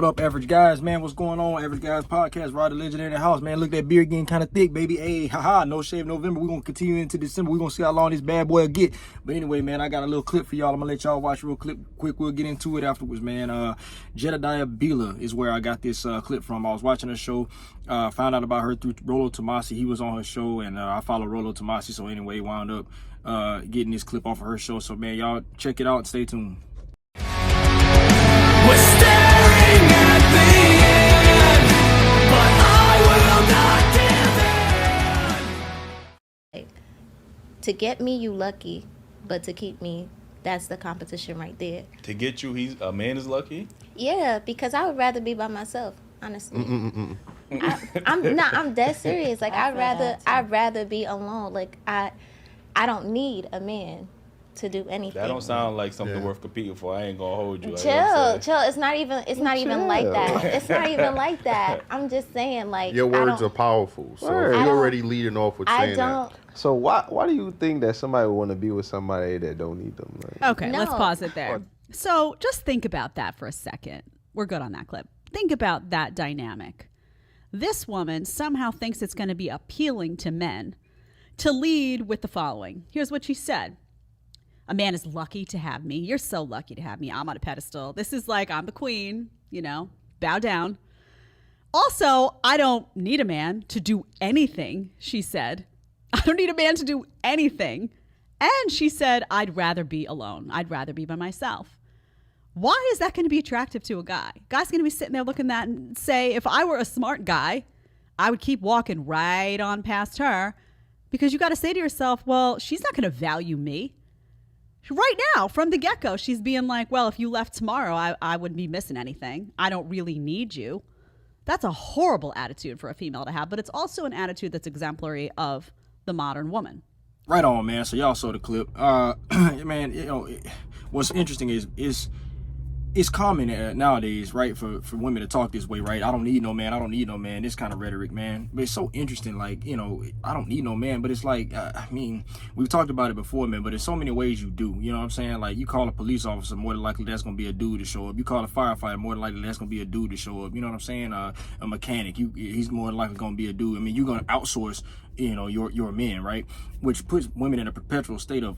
What up, average guys, man? What's going on? Average Guys Podcast, Rod the Legend in the house, man. Look, that beard getting kind of thick, baby. Hey, haha, no shave November. We're going to continue into December. We're going to see how long this bad boy will get. But anyway, man, I got a little clip for y'all. I'm going to let y'all watch real quick. We'll get into it afterwards, man. Jedediah Bila is where I got this clip from. I was watching a show, found out about her through Rollo Tomasi. He was on her show, and I follow Rollo Tomasi. So anyway, wound up getting this clip off of her show. So, man, y'all check it out and stay tuned. We're staring at the end, but I will not give in. To get me, you lucky, but to keep me, that's the competition right there. To get you, a man is lucky? Yeah, because I would rather be by myself, honestly. I'm dead serious. Like I'd rather be alone. Like I don't need a man to do anything. That don't sound like something worth competing for. I ain't gonna hold you. Chill. It's not even like that. It's not even like that. I'm just saying, like, your words are powerful. So you're already leading off with saying that. So why do you think that somebody would want to be with somebody that don't need them? Like? Okay, let's pause it there. So just think about that for a second. We're good on that clip. Think about that dynamic. This woman somehow thinks it's going to be appealing to men to lead with the following. Here's what she said. A man is lucky to have me. You're so lucky to have me. I'm on a pedestal. This is like, I'm the queen, bow down. Also, I don't need a man to do anything, she said. I don't need a man to do anything. And she said, I'd rather be alone. I'd rather be by myself. Why is that going to be attractive to a guy? Guy's going to be sitting there looking at that and say, if I were a smart guy, I would keep walking right on past her, because you got to say to yourself, well, she's not going to value me. Right now, from the get-go, she's being like, well, if you left tomorrow, I wouldn't be missing anything. I don't really need you. That's a horrible attitude for a female to have, but it's also an attitude that's exemplary of the modern woman. Right on, man. So y'all saw the clip. Man, what's interesting is it's common nowadays, right, for women to talk this way, right? I don't need no man. I don't need no man. This kind of rhetoric, man. But it's so interesting, like, I don't need no man. But it's like, we've talked about it before, man, but there's so many ways you do. You know what I'm saying? Like, you call a police officer, more than likely that's going to be a dude to show up. You call a firefighter, more than likely that's going to be a dude to show up. You know what I'm saying? A mechanic, he's more than likely going to be a dude. I mean, you're going to outsource your men, right? Which puts women in a perpetual state of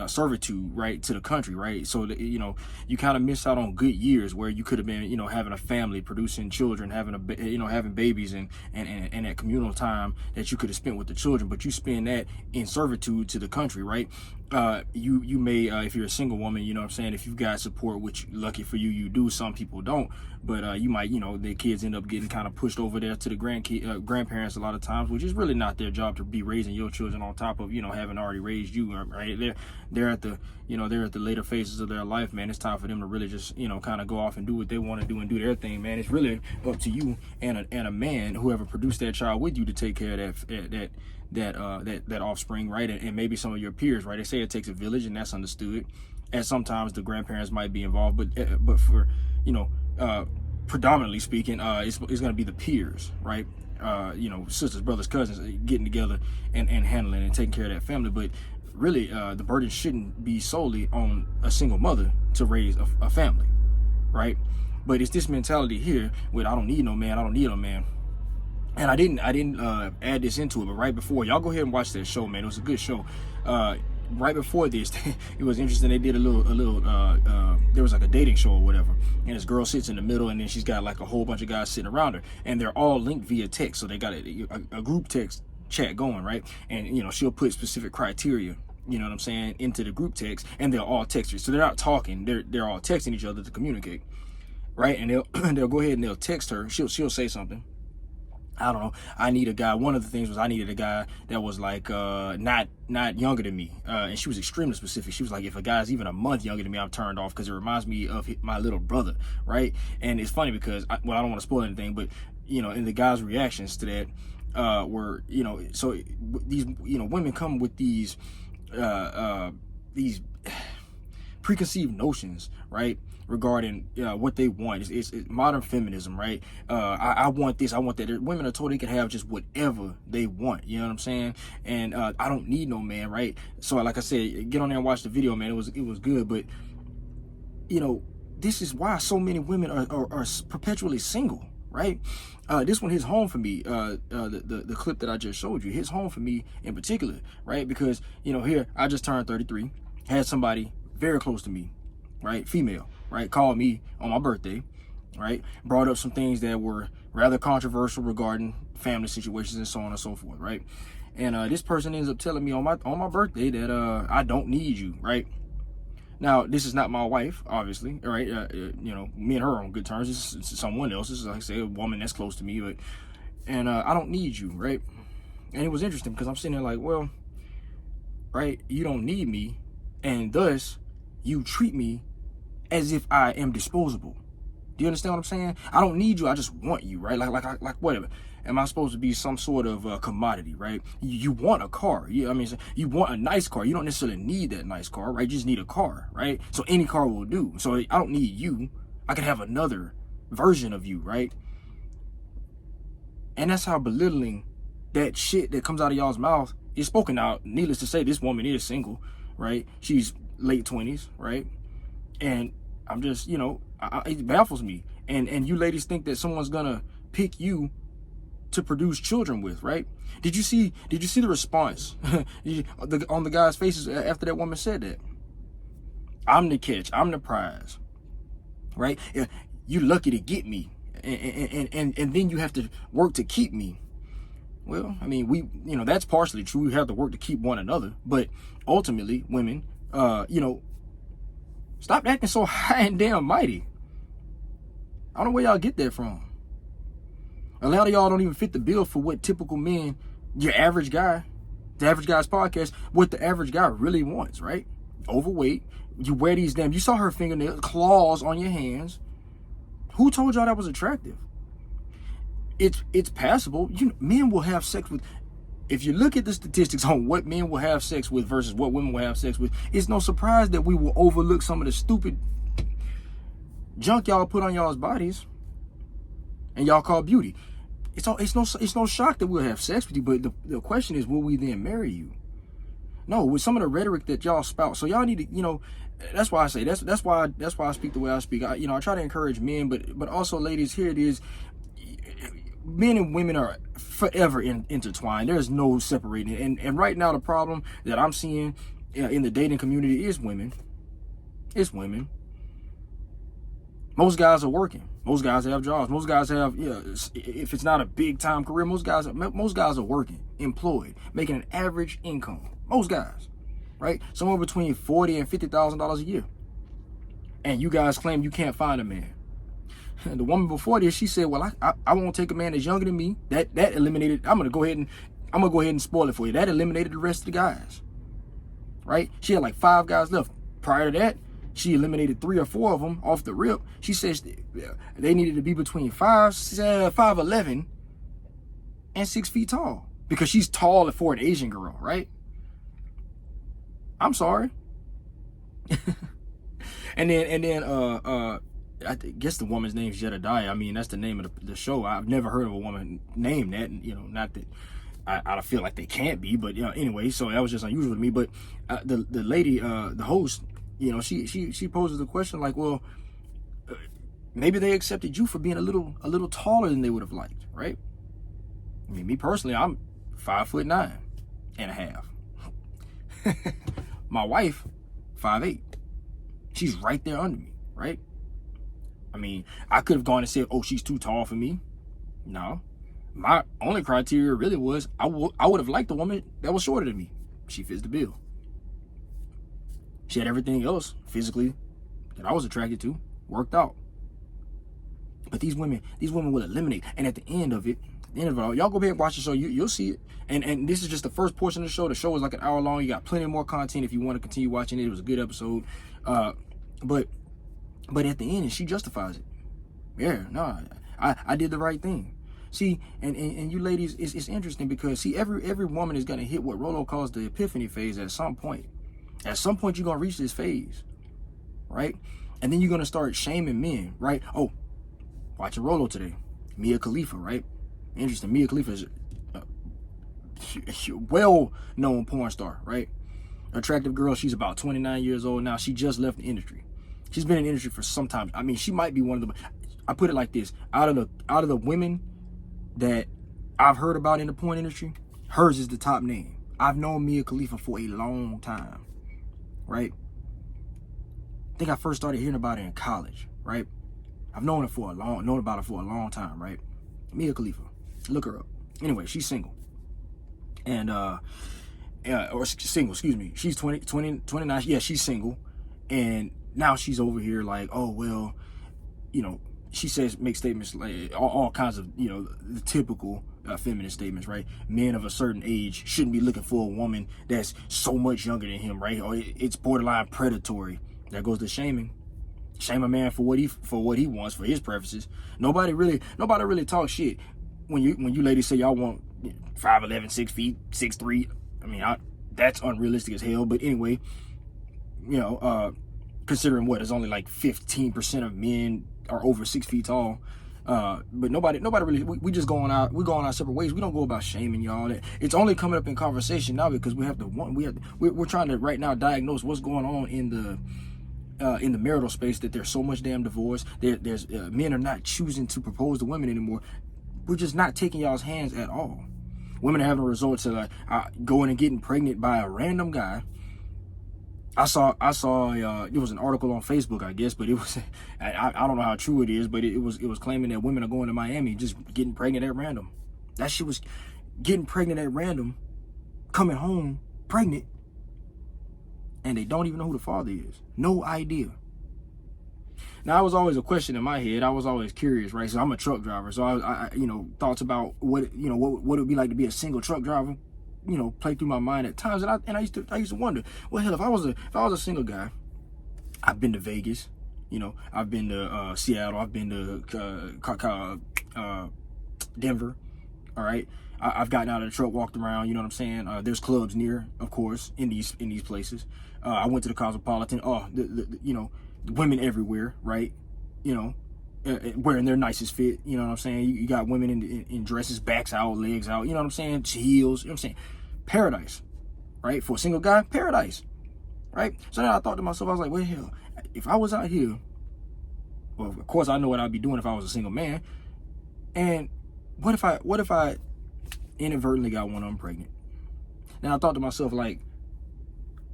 servitude, right, to the country, right? So that, you kind of miss out on good years where you could have been, having a family, producing children, having having babies and that communal time that you could have spent with the children, but you spend that in servitude to the country, right? You may, if you're a single woman, you know what I'm saying, if you've got support, which lucky for you do, some people don't, but you might, the kids end up getting kind of pushed over there to the grandparents a lot of times, which is really not their job to be raising your children on top of, having already raised you, right? They're at the, they're at the later phases of their life, man. It's time for them to really just, kind of go off and do what they want to do and do their thing, man. It's really up to you and a man, whoever produced that child with you, to take care of that offspring, right? And maybe some of your peers, right? They say it takes a village, and that's understood. And sometimes the grandparents might be involved, but for predominantly speaking, it's going to be the peers, right? Sisters, brothers, cousins getting together and handling and taking care of that family. But really, the burden shouldn't be solely on a single mother to raise a family, right? But it's this mentality here with, I don't need no man, I don't need no man. And I didn't add this into it, but right before, y'all go ahead and watch that show, man. It was a good show. Right before this, it was interesting. They did a little there was like a dating show or whatever, and this girl sits in the middle, and then she's got like a whole bunch of guys sitting around her, and they're all linked via text. So they got a group text chat going, right? And she'll put specific criteria, you know what I'm saying, into the group text, and they'll all text her. So they're not talking, they're all texting each other to communicate, right? And they'll go ahead and they'll text her. She'll say something. I don't know. I need a guy. One of the things was I needed a guy that was like not younger than me, and she was extremely specific. She was like, if a guy's even a month younger than me, I'm turned off because it reminds me of my little brother, right? And it's funny because I don't want to spoil anything, but and the guy's reactions to that were so these women come with these preconceived notions, right, regarding what they want. It's modern feminism, right? I want this, I want that. Women are told they can have just whatever they want, you know what I'm saying? And I don't need no man, right? So like I said, get on there and watch the video, man. It was good, but this is why so many women are perpetually single, right? This one hits home for me. The clip that I just showed you hits home for me in particular, right? Because, you know, here I just turned 33, had somebody very close to me, right? Female, right? Called me on my birthday, right? Brought up some things that were rather controversial regarding family situations and so on and so forth, right? And this person ends up telling me on my birthday that I don't need you, right? Now, this is not my wife, obviously, right? You know, me and her are on good terms. This is someone else. This is, like I say, a woman that's close to me, and I don't need you, right? And it was interesting because I'm sitting there like, well, right, you don't need me, and thus you treat me as if I am disposable. Do you understand what I'm saying? I don't need you. I just want you, right? Like whatever. Am I supposed to be some sort of commodity, right? You want a car. I mean, you want a nice car. You don't necessarily need that nice car, right? You just need a car, right? So any car will do. So I don't need you. I can have another version of you, right? And that's how belittling that shit that comes out of y'all's mouth is spoken out. Needless to say, this woman is single, right? She's late 20s, right? And I'm just, you know, it baffles me. And you ladies think that someone's gonna pick you to produce children with, right? Did you see the response on the guys' faces after that woman said that? I'm the catch, I'm the prize, right? You're lucky to get me, and then you have to work to keep me. Well, I mean, you know, that's partially true. We have to work to keep one another, but ultimately, women, you know, stop acting so high and damn mighty. I don't know where y'all get that from. A lot of y'all don't even fit the bill for what typical men, your average guy, the Average Guy's Podcast, what the average guy really wants, right? Overweight. You wear these you saw her fingernails, claws on your hands. Who told y'all that was attractive? It's passable. You know, men will have sex with, if you look at the statistics on what men will have sex with versus what women will have sex with, it's no surprise that we will overlook some of the stupid junk y'all put on y'all's bodies and y'all call beauty. It's no shock that we'll have sex with you, but the question is, will we then marry you? No, with some of the rhetoric that y'all spout. So y'all need to, you know, that's why I say that's why I speak the way I speak. I try to encourage men, but also ladies, here it is. Men and women are forever intertwined. There's no separating. And right now the problem that I'm seeing in the dating community is women. It's women. Most guys are working. Most guys have jobs. Most guys have, if it's not a big time career, most guys are working, employed, making an average income. Most guys, right? Somewhere between $40,000 and $50,000 a year. And you guys claim you can't find a man. And the woman before this, she said, well, I won't take a man that's younger than me. That eliminated, I'm gonna go ahead and spoil it for you. That eliminated the rest of the guys. Right? She had like 5 guys left. Prior to that, she eliminated 3 or 4 of them off the rip. She says they needed to be between 5'11" and 6 feet tall. Because she's tall for an Asian girl, right? I'm sorry. and then I guess the woman's name is Jedediah. I mean, that's the name of the show. I've never heard of a woman named that. You know, not that I feel like they can't be, but anyway. So that was just unusual to me. But the lady, the host, you know, she poses the question like, well, maybe they accepted you for being a little taller than they would have liked, right? I mean, me personally, I'm 5'9" and a half. My wife, 5'8". She's right there under me, right? I mean, I could have gone and said, oh, she's too tall for me. No. My only criteria really was I would have liked a woman that was shorter than me. She fits the bill. She had everything else physically that I was attracted to, worked out. But these women will eliminate. And at the end of it all, y'all go back and watch the show. You'll see it. And this is just the first portion of the show. The show is like an hour long. You got plenty more content if you want to continue watching it. It was a good episode. But at the end, she justifies it. Yeah, no, I did the right thing. See, and you ladies, it's interesting because see, every woman is gonna hit what Rolo calls the epiphany phase at some point. At some point, you're gonna reach this phase, right? And then you're gonna start shaming men, right? Oh, watching Rolo today, Mia Khalifa, right? Interesting. Mia Khalifa is a well-known porn star, right? Attractive girl. She's about 29 years old now. She just left the industry. She's been in the industry for some time. I mean, she might be one of the. I put it like this: out of the women that I've heard about in the porn industry, hers is the top name. I've known Mia Khalifa for a long time, right? I think I first started hearing about it in college, right? I've known about her for a long time, right? Mia Khalifa, look her up. Anyway, she's single, and or single, excuse me. She's 29. Yeah, she's single, and now she's over here like, oh well, you know. She says, make statements like all kinds of, you know, the typical feminist statements, right? Men of a certain age shouldn't be looking for a woman that's so much younger than him, right? Or it's borderline predatory. That goes to shaming. Shame a man for what he wants, for his preferences. Nobody really talks shit when you ladies say y'all want 5'11", 6 feet, 6'3". I mean, that's unrealistic as hell. But anyway, you know, considering what it's only like 15% of men are over 6 feet tall, but nobody really. We just going our separate ways. We don't go about shaming y'all. It's only coming up in conversation now because we're trying to right now diagnose what's going on in the marital space. That there's so much damn divorce. There's men are not choosing to propose to women anymore. We're just not taking y'all's hands at all. Women are having a resort to like going and getting pregnant by a random guy. I saw it was an article on Facebook, I guess, but it was I don't know how true it is, but it was claiming that women are going to Miami just getting pregnant at random. That shit was getting pregnant at random, coming home pregnant, and they don't even know who the father is. No idea. Now, it was always a question in my head. I was always curious, right? So I'm a truck driver, so I you know, thoughts about what it would be like to be a single truck driver, you know, play through my mind at times, and I used to wonder, well, hell, if I was a single guy, I've been to Vegas, you know, I've been to Seattle, I've been to Denver, all right. I've gotten out of the truck, walked around, you know what I'm saying. There's clubs near, of course, in these places. I went to the Cosmopolitan. You know, women everywhere, right? You know, wearing their nicest fit, you know what I'm saying? You got women in dresses, backs out, legs out, you know what I'm saying? Heels, you know what I'm saying? Paradise, right? For a single guy, paradise, right? So then I thought to myself, I was like, well, hell, if I was out here, well, of course I know what I'd be doing if I was a single man. And what if I inadvertently got one of them pregnant? Now I thought to myself, like,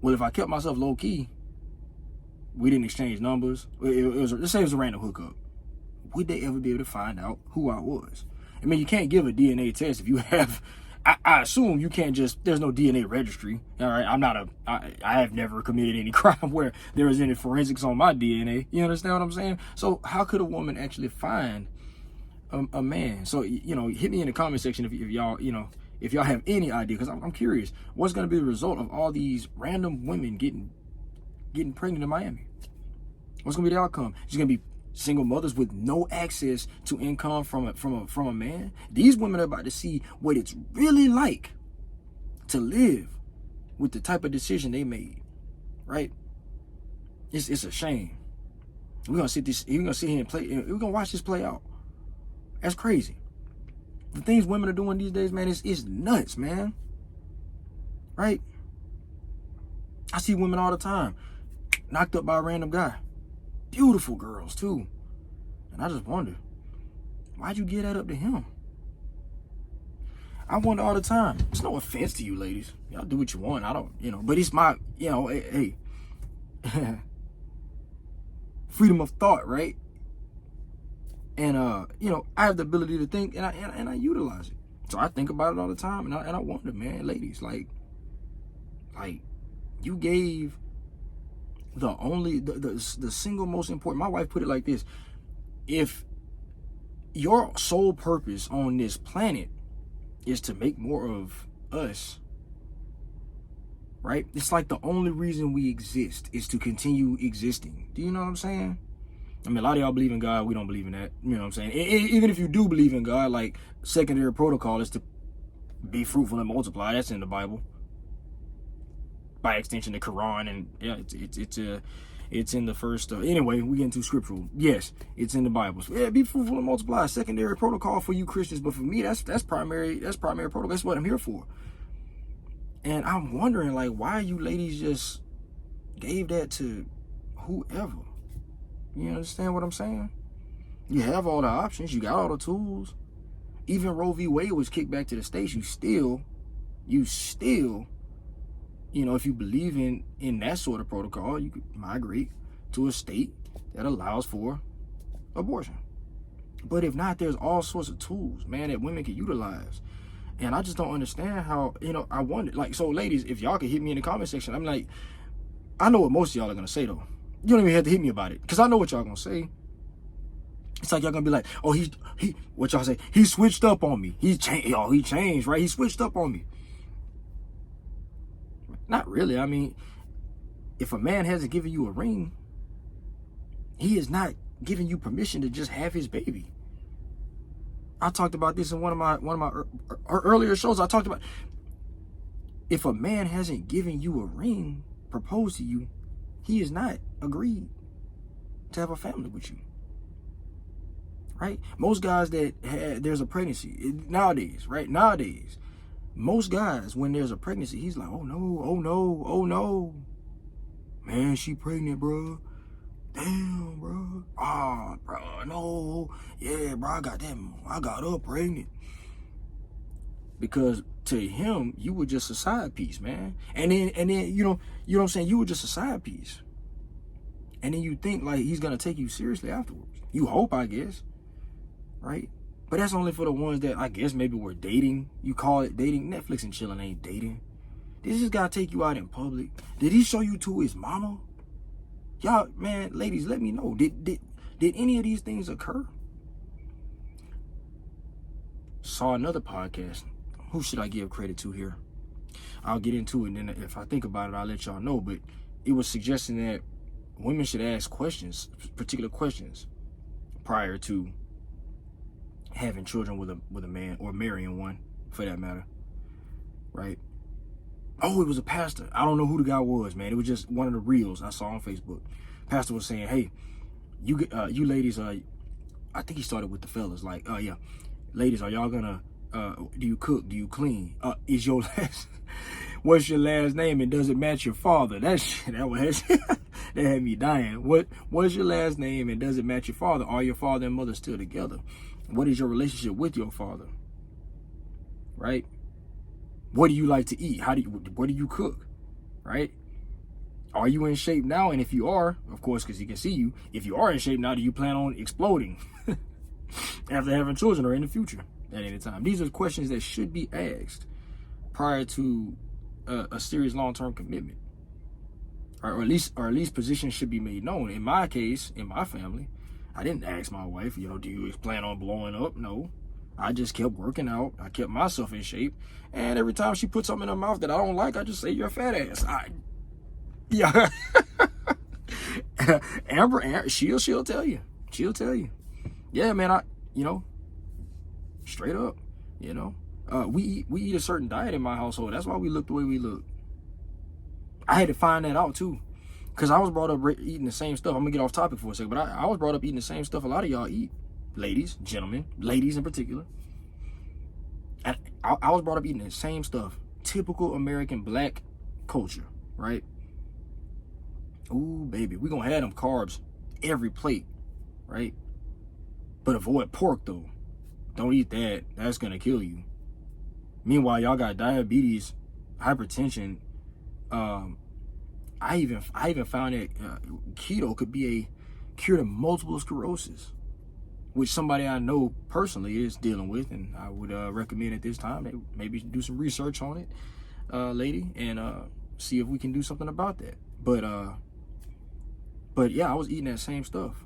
well, if I kept myself low key, we didn't exchange numbers. Let's say it was a random hookup. Would they ever be able to find out who I was? I mean, you can't give a DNA test if you have. I assume you can't just. There's no DNA registry. All right, I have never committed any crime where there is any forensics on my DNA. You understand what I'm saying? So how could a woman actually find a man? So, you know, hit me in the comment section if y'all, you know, if y'all have any idea, because I'm curious what's going to be the result of all these random women getting pregnant in Miami. What's going to be the outcome? It's going to be single mothers with no access to income from a man. These women are about to see what it's really like to live with the type of decision they made, right? It's a shame. We're gonna sit here and play. We're gonna watch this play out. That's crazy. The things women are doing these days, man, it's nuts, man. Right? I see women all the time knocked up by a random guy. Beautiful girls too. And I just wonder, why'd you give that up to him? I wonder all the time. It's no offense to you ladies. Y'all do what you want. I don't, you know, but it's my, you know, hey. Freedom of thought, right? And you know, I have the ability to think, and I utilize it. So I think about it all the time, and I wonder, man, ladies, like you gave the single most important. My wife put it like this: if your sole purpose on this planet is to make more of us, right? It's like the only reason we exist is to continue existing. Do you know what I'm saying? I mean, a lot of y'all believe in God. We don't believe in that. You know what I'm saying? Even if you do believe in God, like, secondary protocol is to be fruitful and multiply. That's in the Bible. By extension, the Quran, and yeah, it's in the first. Anyway, we get into scriptural. Yes, it's in the Bible. So, yeah, be fruitful and multiply. Secondary protocol for you Christians, but for me, that's primary. That's primary protocol. That's what I'm here for. And I'm wondering, like, why you ladies just gave that to whoever. You understand what I'm saying? You have all the options. You got all the tools. Even Roe v. Wade was kicked back to the states. You still, you know, if you believe in that sort of protocol, you could migrate to a state that allows for abortion. But if not, there's all sorts of tools, man, that women can utilize. And I just don't understand how, you know, I wonder, like, so ladies, if y'all could hit me in the comment section, I'm like, I know what most of y'all are going to say, though. You don't even have to hit me about it, because I know what y'all going to say. It's like y'all going to be like, oh, what y'all say? He switched up on me. He changed, right? He switched up on me. Not really. I mean, if a man hasn't given you a ring, he is not giving you permission to just have his baby. I talked about this in one of my earlier shows. I talked about, if a man hasn't given you a ring, proposed to you, he is not agreed to have a family with you. Right? Most guys that there's a pregnancy nowadays, right? Nowadays, most guys, when there's a pregnancy, he's like, oh no, man, she pregnant, bro. Damn, bro. Oh, bro, no. Yeah, bro, I got her pregnant. Because to him, you were just a side piece, man. And then you know what I'm saying? You were just a side piece. And then you think like he's gonna take you seriously afterwards. You hope, I guess. Right? But that's only for the ones that I guess maybe were dating. You call it dating. Netflix and chilling ain't dating. Did this guy take you out in public? Did he show you to his mama? Y'all, man, ladies, let me know. Did any of these things occur? Saw another podcast. Who should I give credit to here? I'll get into it, and then if I think about it, I'll let y'all know. But it was suggesting that women should ask questions, particular questions, prior to having children with a man, or marrying one, for that matter. Right? Oh, it was a pastor. I don't know who the guy was, man. It was just one of the reels I saw on Facebook. Pastor was saying, hey, you ladies, I think he started with the fellas, like, yeah, ladies, are y'all gonna, do you cook? Do you clean? Is your last, what's your last name, and does it match your father? That had me dying. What's your last name, and does it match your father? Are your father and mother still together? What is your relationship with your father? Right? What do you like to eat? What do you cook? Right? Are you in shape now? And if you are, of course, because he can see you, if you are in shape now, do you plan on exploding after having children or in the future at any time? These are questions that should be asked prior to a serious long-term commitment. Or at least positions should be made known. In my case, in my family, I didn't ask my wife, do you plan on blowing up? No. I just kept working out. I kept myself in shape. And every time she put something in her mouth that I don't like, I just say, you're a fat ass. Yeah. Amber, she'll tell you. She'll tell you. Yeah, man, straight up, we eat a certain diet in my household. That's why we look the way we look. I had to find that out too. Because I was brought up eating the same stuff. I'm going to get off topic for a second, but I was brought up eating the same stuff a lot of y'all eat. Ladies, gentlemen, ladies in particular. And I was brought up eating the same stuff. Typical American black culture, right? Ooh, baby, we gonna have them carbs every plate, right? But avoid pork, though. Don't eat that. That's gonna kill you. Meanwhile, y'all got diabetes, hypertension. I even found that keto could be a cure to multiple sclerosis, which somebody I know personally is dealing with, and I would recommend at this time maybe do some research on it, lady, and see if we can do something about that. But yeah, I was eating that same stuff.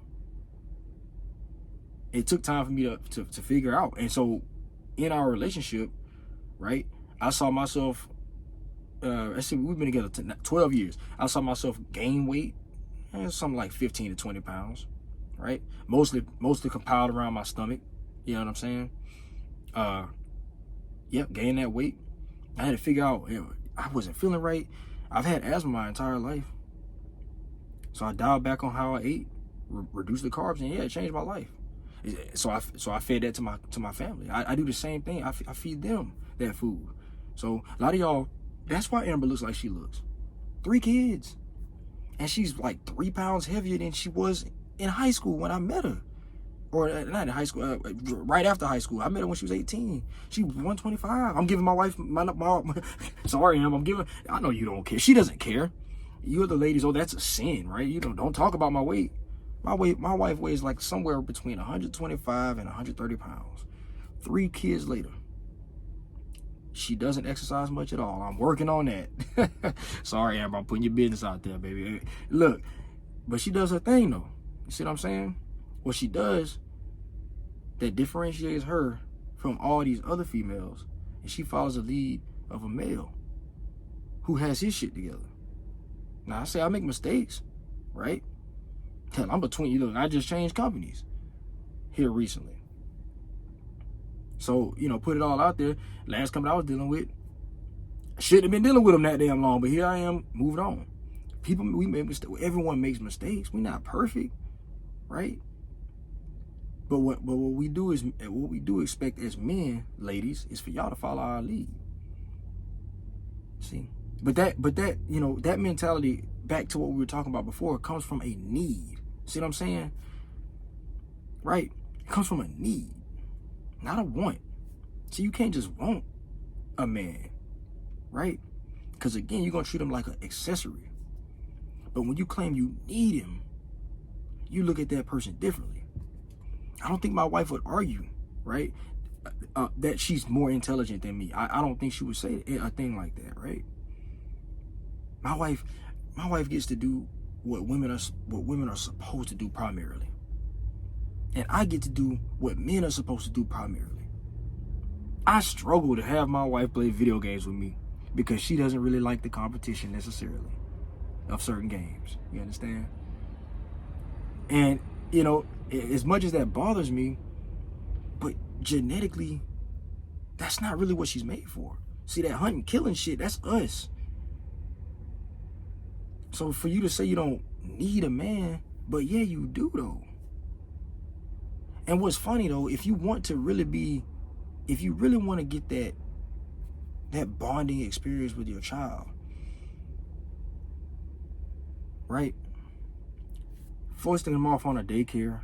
It took time for me to figure out, and so in our relationship, right, I saw myself. I see we've been together 12 years. I saw myself gain weight, something like 15 to 20 pounds. Right? Mostly compiled around my stomach. You know what I'm saying? Yep, gain that weight. I had to figure out, I wasn't feeling right. I've had asthma my entire life. So I dialed back on how I ate, reduced the carbs, and yeah, it changed my life. So I fed that to my family. I do the same thing. I feed them that food. So a lot of y'all, that's why Amber looks like she looks. 3 kids. And she's like 3 pounds heavier than she was in high school when I met her. Or not in high school, right after high school. I met her when she was 18. She was 125. I'm giving my wife my sorry, I'm giving. I know you don't care. She doesn't care. You other ladies, oh, that's a sin, right? You don't talk about my weight. My wife weighs like somewhere between 125 and 130 pounds. 3 kids later. She doesn't exercise much at all. I'm working on that. Sorry, Amber, I'm putting your business out there, baby. Look, but she does her thing though. You see what I'm saying? What she does that differentiates her from all these other females is she follows the lead of a male who has his shit together. Now, I say I make mistakes, right? Hell, I'm between you. Look, I just changed companies here recently. So, put it all out there. Last company I was dealing with, I shouldn't have been dealing with them that damn long, but here I am, moved on. We make mistakes. Everyone makes mistakes. We're not perfect, right? But what we do expect as men, ladies, is for y'all to follow our lead. See, but that mentality, back to what we were talking about before, comes from a need. See what I'm saying? Right? It comes from a need, not a want. See, you can't just want a man, right? Because again, you're gonna treat him like an accessory. But when you claim you need him, you look at that person differently. I don't think my wife would argue, right, that she's more intelligent than me. I don't think she would say a thing like that, right? My wife gets to do what women are supposed to do primarily, and I get to do what men are supposed to do primarily. I struggle to have my wife play video games with me because she doesn't really like the competition necessarily of certain games. You understand? And as much as that bothers me, but genetically, that's not really what she's made for. See, that hunting, killing shit, that's us. So for you to say you don't need a man, but yeah, you do though. And what's funny though, if you really want to get that bonding experience with your child, right? Foisting them off on a daycare,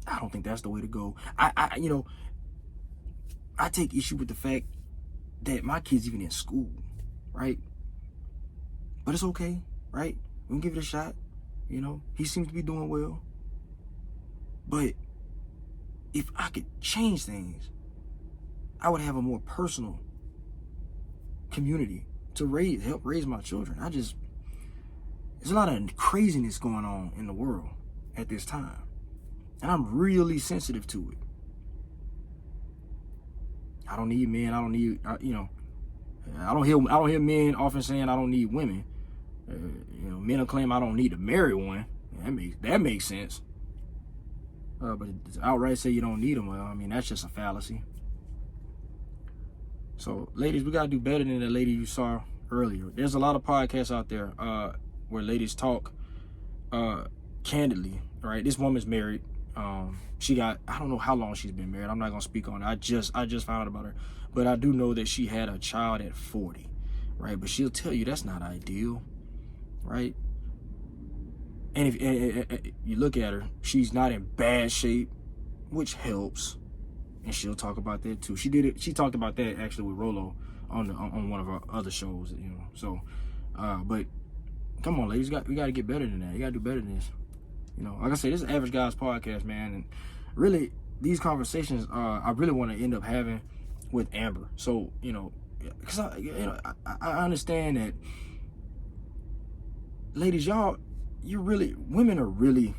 I don't think that's the way to go. I take issue with the fact that my kid's even in school, right? But it's okay, right? We can give it a shot. He seems to be doing well. But if I could change things, I would have a more personal community to help raise my children. There's a lot of craziness going on in the world at this time. And I'm really sensitive to it. I don't need men. I don't hear men often saying I don't need women. Men will claim I don't need to marry one. That makes sense. But to outright say you don't need them, well, that's just a fallacy. So, ladies, we gotta do better than the lady you saw earlier. There's a lot of podcasts out there where ladies talk candidly. Right? This woman's married. I don't know how long she's been married. I'm not gonna speak on it. I just found out about her, but I do know that she had a child at 40, right? But she'll tell you that's not ideal, right? And if you look at her, she's not in bad shape, which helps, and she'll talk about that too. She talked about that actually with Rolo on one of our other shows, So, but come on, ladies, we got to get better than that. You got to do better than this. Like I said, this is Average Guys Podcast, man, and really these conversations I really want to end up having with Amber. So because I understand that, ladies, women are really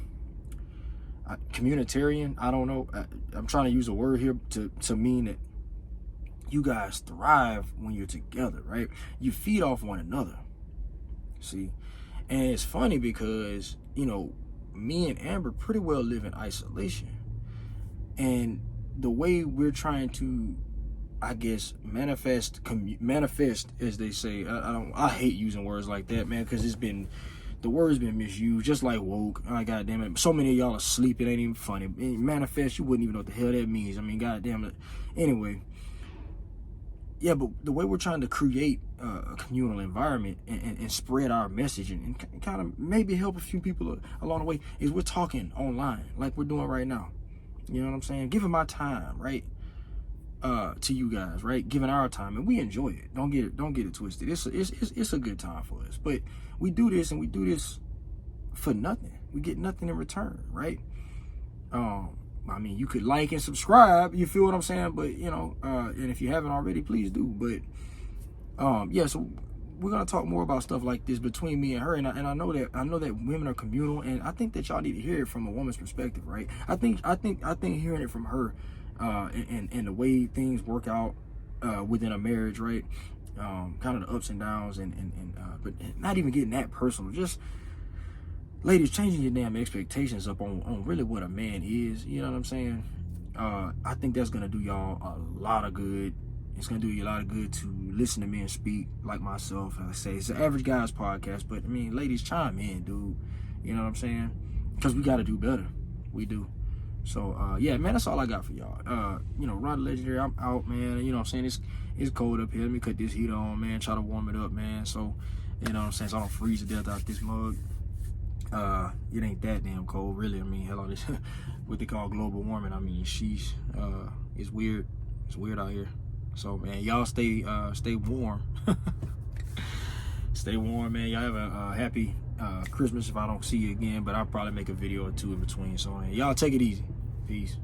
communitarian. I don't know. I'm trying to use a word here to mean that you guys thrive when you're together, right? You feed off one another. See, and it's funny because me and Amber pretty well live in isolation, and the way we're trying to, I guess, manifest as they say. I hate using words like that, man, because the word's been misused, just like woke. God damn it, so many of y'all are asleep, it ain't even funny. Manifest, you wouldn't even know what the hell that means. God damn it. Anyway, yeah, but the way we're trying to create a communal environment and spread our message and kind of maybe help a few people along the way is we're talking online like we're doing right now. You know what I'm saying? Giving my time, right, to you guys, right? Giving our time, and we enjoy it. Don't get it twisted. It's a good time for us. But we do this for nothing. We get nothing in return, right? I mean, you could like and subscribe, you feel what I'm saying? But, you know, and if you haven't already, please do. But, yeah, so we're going to talk more about stuff like this between me and her. And I know that women are communal, and I think that y'all need to hear it from a woman's perspective, right? I think hearing it from her, and the way things work out, within a marriage, right? Kind of the ups and downs but not even getting that personal, just, ladies, changing your damn expectations up on really what a man is. You know what I'm saying? I think that's going to do y'all a lot of good. It's going to do you a lot of good to listen to men speak like myself. I say it's the Average Guys podcast, but I mean, ladies, chime in, dude. You know what I'm saying? Because we got to do better. We do. So, yeah, man, that's all I got for y'all. You know, Ron Legendary, I'm out, man. You know what I'm saying? It's cold up here. Let me cut this heat on, man. Try to warm it up, man. So, you know what I'm saying? So I don't freeze to death out this mug. It ain't that damn cold, really. I mean, hell, this what they call global warming. I mean, sheesh, it's weird. It's weird out here. So, man, y'all stay warm. Stay warm, man. Y'all have a happy Christmas if I don't see you again, but I'll probably make a video or two in between. So, man, y'all take it easy. Peace.